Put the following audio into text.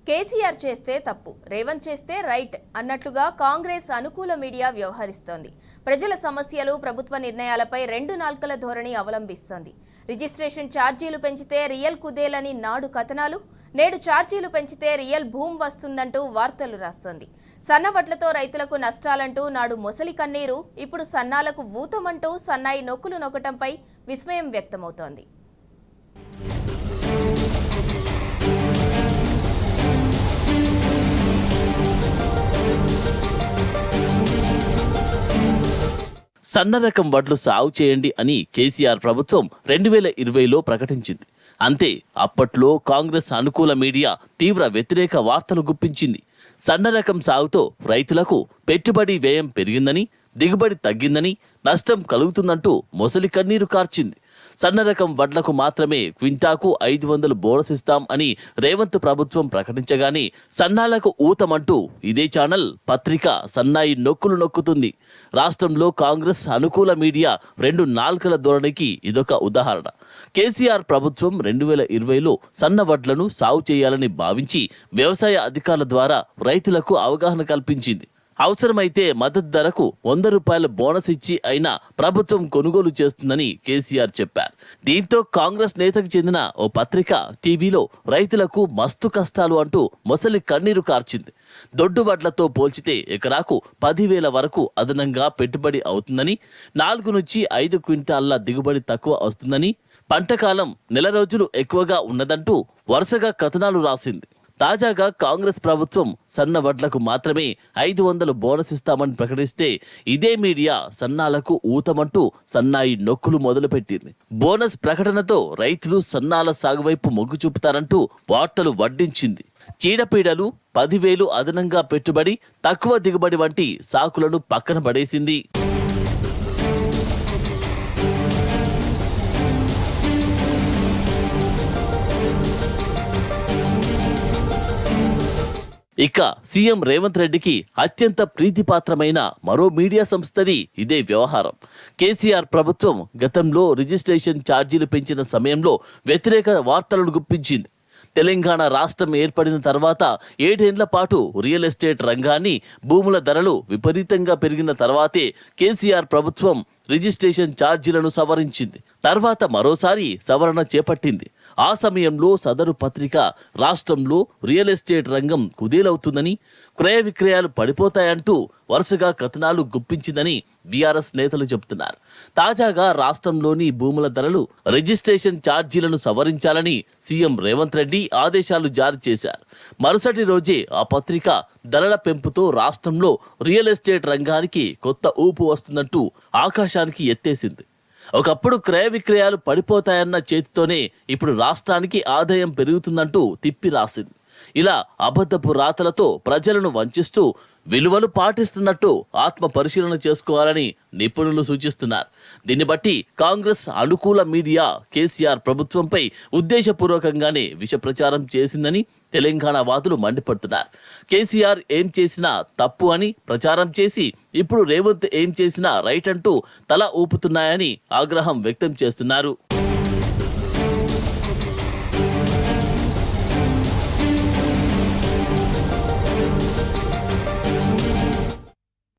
కేసీఆర్ చేస్తే తప్పు, రేవంత్ చేస్తే రైట్ అన్నట్లుగా కాంగ్రెస్ అనుకూల మీడియా వ్యవహరిస్తోంది. ప్రజల సమస్యలు, ప్రభుత్వ నిర్ణయాలపై రెండు నాల్కల ధోరణి అవలంబిస్తోంది. రిజిస్ట్రేషన్ ఛార్జీలు పెంచితే రియల్ కుదేలని నాడు కథనాలు, నేడు ఛార్జీలు పెంచితే రియల్ భూమ్ వస్తుందంటూ వార్తలు రాస్తోంది. సన్నవడ్లతో రైతులకు నష్టాలంటూ నాడు మొసలి కన్నీరు, ఇప్పుడు సన్నాలకు ఊతమంటూ సన్నాయి నొక్కులు నొక్కటంపై విస్మయం వ్యక్తమవుతోంది. సన్న రకం వడ్లు సాగు చేయండి అని కేసీఆర్ ప్రభుత్వం 2020లో ప్రకటించింది. అంతే, అప్పట్లో కాంగ్రెస్ అనుకూల మీడియా తీవ్ర వ్యతిరేక వార్తలు గుప్పించింది. సన్న రకం సాగుతో రైతులకు పెట్టుబడి వ్యయం పెరిగిందని, దిగుబడి తగ్గిందని, నష్టం కలుగుతుందంటూ మొసలి కన్నీరు కార్చింది. సన్న రకం వడ్లకు మాత్రమే క్వింటాకు 500 బోనస్ ఇస్తాం అని రేవంత్ ప్రభుత్వం ప్రకటించగానే సన్నాలకు ఊతమంటూ ఇదే ఛానల్, పత్రిక సన్నాయి నొక్కులు నొక్కుతుంది. రాష్ట్రంలో కాంగ్రెస్ అనుకూల మీడియా రెండు నాల్కల ధోరణికి ఇదొక ఉదాహరణ. కేసీఆర్ ప్రభుత్వం 2020లో సన్న వడ్లను సాగు చేయాలని భావించి వ్యవసాయ అధికారుల ద్వారా రైతులకు అవగాహన కల్పించింది. అవసరమైతే మద్దతు ధరకు 100 రూపాయల బోనస్ ఇచ్చి అయినా ప్రభుత్వం కొనుగోలు చేస్తుందని కేసీఆర్ చెప్పారు. దీంతో కాంగ్రెస్ నేతకు చెందిన ఓ పత్రిక టీవీలో రైతులకు మస్తు కష్టాలు అంటూ మొసలి కన్నీరు కార్చింది. దొడ్డు వడ్లతో పోల్చితే ఎకరాకు 10,000 వరకు అదనంగా పెట్టుబడి అవుతుందని, 4 నుంచి 5 క్వింటాళ్ల దిగుబడి తక్కువ వస్తుందని, పంటకాలం నెల రోజులు ఎక్కువగా ఉన్నదంటూ వరుసగా కథనాలు రాసింది. తాజాగా కాంగ్రెస్ ప్రభుత్వం సన్న వడ్లకు మాత్రమే 500 బోనస్ ఇస్తామని ప్రకటిస్తే ఇదే మీడియా సన్నాలకు ఊతమంటూ సన్నాయి నొక్కులు మొదలుపెట్టింది. బోనస్ ప్రకటనతో రైతులు సన్నాల సాగు వైపు మొగ్గు చూపుతారంటూ వార్తలు వడ్డించింది. చీడపీడలు, 10,000 అదనంగా పెట్టుబడి, తక్కువ దిగుబడి వంటి సాకులను పక్కన పడేసింది. ఇక సీఎం రేవంత్ రెడ్డికి అత్యంత ప్రీతిపాత్రమైన మరో మీడియా సంస్థది ఇదే వ్యవహారం. కేసీఆర్ ప్రభుత్వం గతంలో రిజిస్ట్రేషన్ ఛార్జీలు పెంచిన సమయంలో వ్యతిరేక వార్తలను గుప్పించింది. తెలంగాణ రాష్ట్రం ఏర్పడిన తర్వాత 7 ఏళ్ల పాటు రియల్ ఎస్టేట్ రంగాన్ని, భూముల ధరలు విపరీతంగా పెరిగిన తర్వాతే కేసీఆర్ ప్రభుత్వం రిజిస్ట్రేషన్ ఛార్జీలను సవరించింది. తర్వాత మరోసారి సవరణ చేపట్టింది. ఆ సమయంలో సదరు పత్రిక రాష్ట్రంలో రియల్ ఎస్టేట్ రంగం కుదేలవుతుందని, క్రయ విక్రయాలు పడిపోతాయంటూ వరుసగా కథనాలు గుప్పించిందని బీఆర్ఎస్ నేతలు చెబుతున్నారు. తాజాగా రాష్ట్రంలోని భూముల ధరలు, రిజిస్ట్రేషన్ ఛార్జీలను సవరించాలని సీఎం రేవంత్ రెడ్డి ఆదేశాలు జారీ చేశారు. మరుసటి రోజే ఆ పత్రిక ధరల పెంపుతో రాష్ట్రంలో రియల్ ఎస్టేట్ రంగానికి కొత్త ఊపు వస్తుందంటూ ఆకాశానికి ఎత్తేసింది. ఒకప్పుడు క్రయ విక్రయాలు పడిపోతాయన్న చేతితోనే ఇప్పుడు రాష్ట్రానికి ఆదాయం పెరుగుతుందంటూ తిప్పి రాసింది. ఇలా అబద్ధపు రాతలతో ప్రజలను వంచిస్తూ విలువలు పాటిస్తున్నట్టు ఆత్మ పరిశీలన చేసుకోవాలని నిపుణులు సూచిస్తున్నారు. దీన్ని బట్టి కాంగ్రెస్ అనుకూల మీడియా కేసీఆర్ ప్రభుత్వంపై ఉద్దేశపూర్వకంగానే విష ప్రచారం చేసిందని తెలంగాణ వాదులు మండిపడుతున్నారు. కేసీఆర్ ఏం చేసినా తప్పు అని ప్రచారం చేసి ఇప్పుడు రేవంత్ ఏం చేసినా రైట్ అంటూ తల ఊపుతున్నాయని ఆగ్రహం వ్యక్తం చేస్తున్నారు.